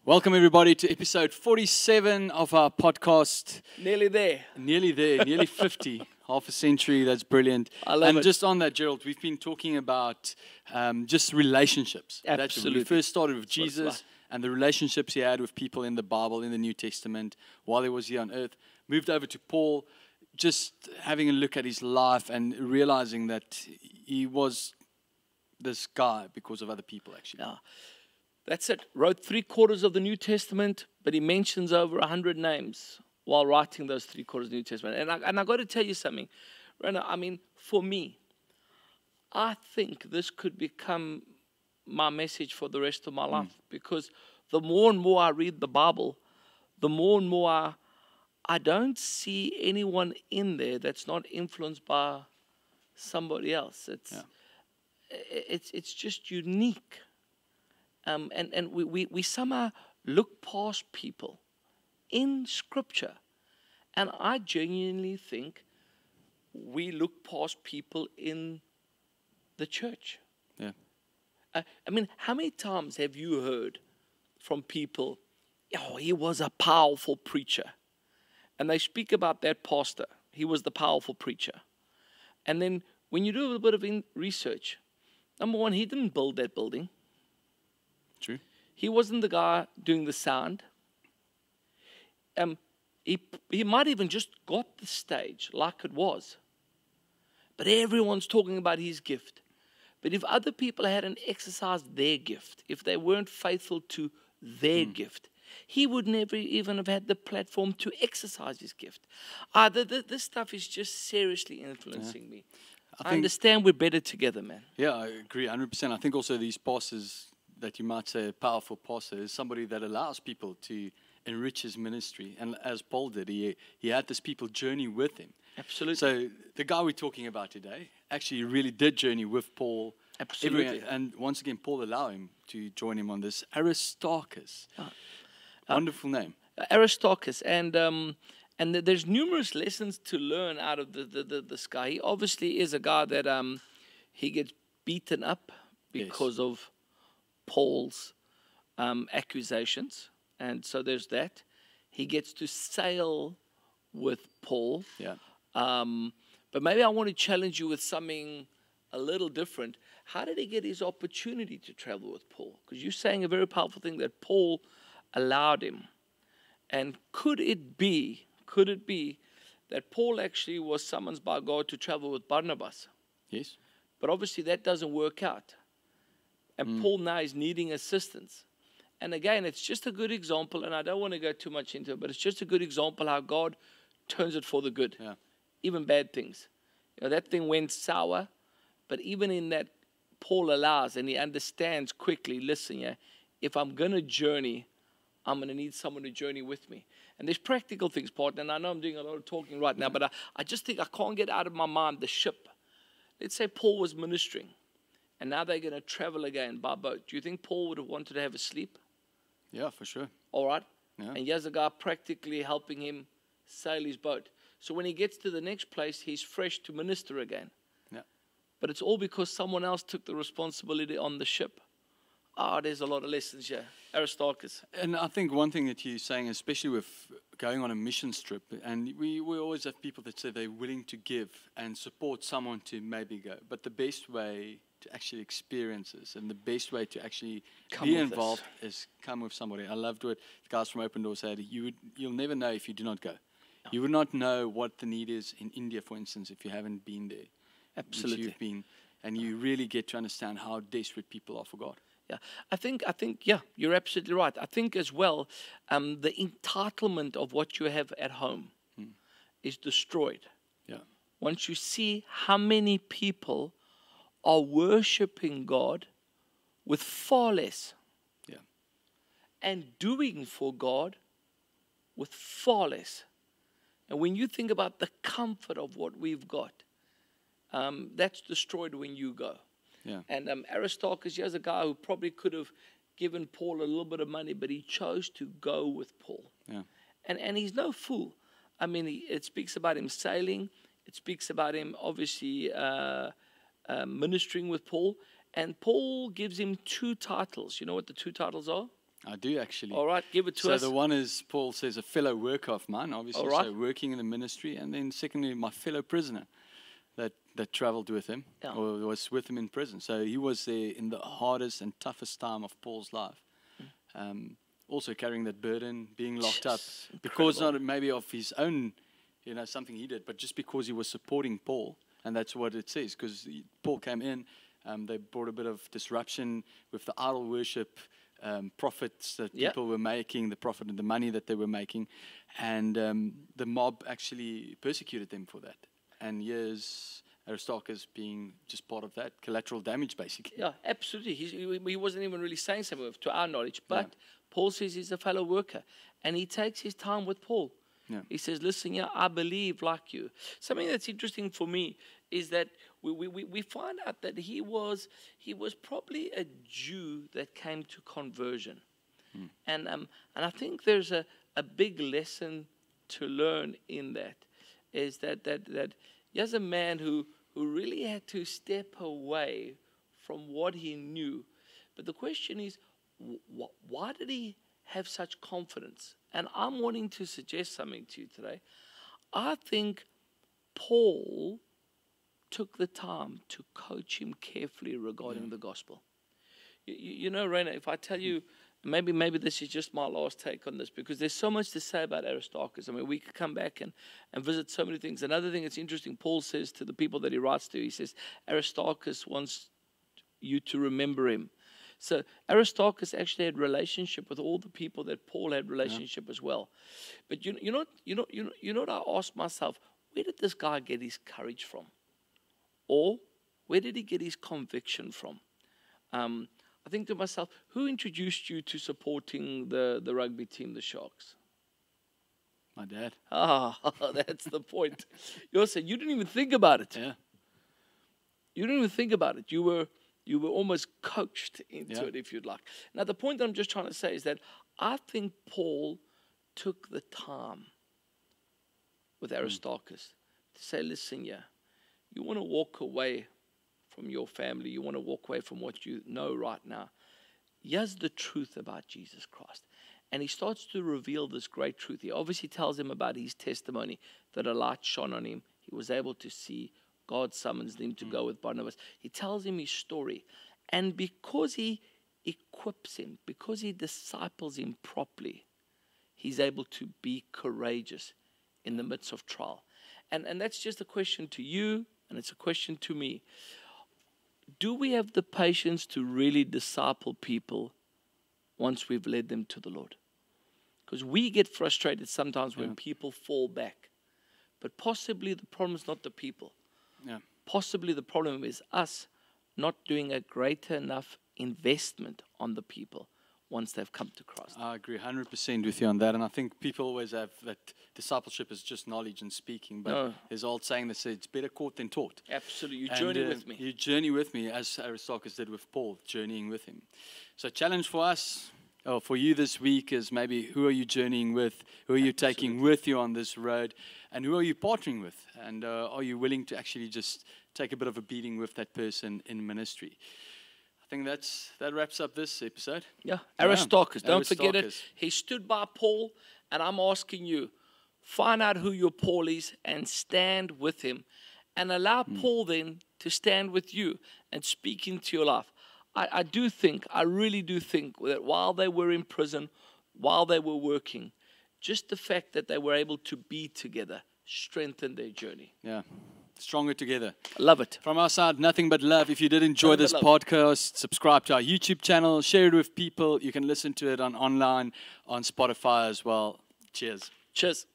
Welcome, everybody, to episode 47 of our podcast. Nearly there. Nearly 50. Half a century, that's brilliant. I love it. And just on that, Gerald, we've been talking about just relationships. Absolutely. We first started with Jesus and the relationships he had with people in the Bible, in the New Testament, while he was here on earth. Moved over to Paul, just having a look at his life and realizing that he was this guy because of other people, actually. Yeah. That's it. Wrote 3/4 of the New Testament, but he mentions over 100 names while writing those 3/4 of the New Testament. And I got to tell you something, Rena. I mean, for me, I think this could become my message for the rest of my life, because the more and more I read the Bible, the more and more I don't see anyone in there that's not influenced by somebody else. It's just unique. And we somehow look past people in Scripture. And I genuinely think we look past people in the church. Yeah. I mean, how many times have you heard from people, oh, he was a powerful preacher? And they speak about that pastor. He was the powerful preacher. And then when you do a little bit of research, number one, he didn't build that building. True. He wasn't the guy doing the sound. He might even just got the stage like it was. But everyone's talking about his gift. But if other people hadn't exercised their gift, if they weren't faithful to their gift, he would never even have had the platform to exercise his gift. This stuff is just seriously influencing me. I understand we're better together, man. Yeah, I agree 100%. I think also these pastors that you might say a powerful pastor is somebody that allows people to enrich his ministry. And as Paul did, he had this people journey with him. Absolutely. So the guy we're talking about today actually really did journey with Paul. Absolutely. And once again, Paul allowed him to join him on this. Aristarchus. Wonderful name. Aristarchus. And there's numerous lessons to learn out of this guy. He obviously is a guy that he gets beaten up because of Paul's accusations, and so there's that. He gets to sail with Paul. Yeah. But maybe I want to challenge you with something a little different. How did he get his opportunity to travel with Paul? Because you're saying a very powerful thing that Paul allowed him. And could it be that Paul actually was summoned by God to travel with Barnabas? Yes. But obviously that doesn't work out. And Paul now is needing assistance. And again, it's just a good example, and I don't want to go too much into it, but it's just a good example how God turns it for the good. Yeah. Even bad things. You know, that thing went sour, but even in that, Paul allows, and he understands quickly, listen, if I'm going to journey, I'm going to need someone to journey with me. And there's practical things, partner, and I know I'm doing a lot of talking right now, but I just think I can't get out of my mind the ship. Let's say Paul was ministering. And now they're going to travel again by boat. Do you think Paul would have wanted to have a sleep? Yeah, for sure. All right. Yeah. And here's a guy practically helping him sail his boat. So when he gets to the next place, he's fresh to minister again. Yeah. But it's all because someone else took the responsibility on the ship. There's a lot of lessons here. Aristarchus. And I think one thing that you're saying, especially with going on a mission trip, and we always have people that say they're willing to give and support someone to maybe go. But the best way to actually experience this and the best way to actually be involved is come with somebody. I loved what the guys from Open Doors said. You'll never know if you do not go. No. You would not know what the need is in India, for instance, if you haven't been there. Absolutely. Which you've been, and you really get to understand how desperate people are for God. Yeah, I think, you're absolutely right. I think as well, the entitlement of what you have at home is destroyed. Yeah. Once you see how many people are worshiping God with far less. Yeah. And doing for God with far less. And when you think about the comfort of what we've got, that's destroyed when you go. Yeah. And Aristarchus, here's a guy who probably could have given Paul a little bit of money, but he chose to go with Paul. Yeah. And he's no fool. I mean, it speaks about him sailing. It speaks about him, obviously, ministering with Paul. And Paul gives him two titles. You know what the two titles are? I do actually. All right, give it to So us. the one is, Paul says, a fellow worker of mine, obviously, All right. so working in the ministry. And then secondly, my fellow prisoner that traveled with him, Yeah. or was with him in prison. So he was there in the hardest and toughest time of Paul's life. Also carrying that burden, being locked up, because not maybe of his own, something he did, but just because he was supporting Paul. And that's what it says, because Paul came in, they brought a bit of disruption with the idol worship, profits that people were making, the profit and the money that they were making, and the mob actually persecuted them for that. And here's Aristarchus being just part of that, collateral damage, basically. Yeah, absolutely. He wasn't even really saying something to our knowledge, but Paul says he's a fellow worker, and he takes his time with Paul. Yeah. He says, listen, I believe like you. Something that's interesting for me is that we find out that he was probably a Jew that came to conversion. And I think there's a big lesson to learn in that, is that here's a man who really had to step away from what he knew. But the question is, why did he have such confidence? And I'm wanting to suggest something to you today. I think Paul took the time to coach him carefully regarding the gospel. You know, Raina, if I tell you, maybe this is just my last take on this, because there's so much to say about Aristarchus. I mean, we could come back and visit so many things. Another thing that's interesting, Paul says to the people that he writes to, he says, Aristarchus wants you to remember him. So Aristarchus actually had relationship with all the people that Paul had relationship as well. But you know what I asked myself, where did this guy get his courage from? Or where did he get his conviction from? I think to myself, who introduced you to supporting the rugby team, the Sharks? My dad. That's the point. You didn't even think about it. Yeah. You didn't even think about it. You were almost coached into it, if you'd like. Now, the point that I'm just trying to say is that I think Paul took the time with Aristarchus to say, listen, you want to walk away from your family. You want to walk away from what you know right now. Here's the truth about Jesus Christ. And he starts to reveal this great truth. He obviously tells him about his testimony, that a light shone on him. He was able to see. God summons him to go with Barnabas. He tells him his story. And because he equips him, because he disciples him properly, he's able to be courageous in the midst of trial. And that's just a question to you, and it's a question to me. Do we have the patience to really disciple people once we've led them to the Lord? Because we get frustrated sometimes when people fall back. But possibly the problem is not the people. Yeah. Possibly the problem is us not doing a greater enough investment on the people once they've come to Christ. I agree 100% with you on that. And I think people always have that discipleship is just knowledge and speaking. But there's an old saying that says it's better caught than taught. Absolutely. You journey with me. You journey with me, as Aristarchus did with Paul, journeying with him. So challenge for us, or for you this week, is maybe who are you journeying with? Who are you taking with you on this road? And who are you partnering with? And are you willing to actually just take a bit of a beating with that person in ministry? I think that wraps up this episode. Yeah, Aristarchus. Don't forget it. He stood by Paul, and I'm asking you, find out who your Paul is and stand with him. And allow Paul then to stand with you and speak into your life. I really do think that while they were in prison, while they were working, just the fact that they were able to be together strengthened their journey. Yeah, stronger together. I love it. From our side, nothing but love. If you did enjoy this podcast, subscribe to our YouTube channel, share it with people. You can listen to it online on Spotify as well. Cheers. Cheers.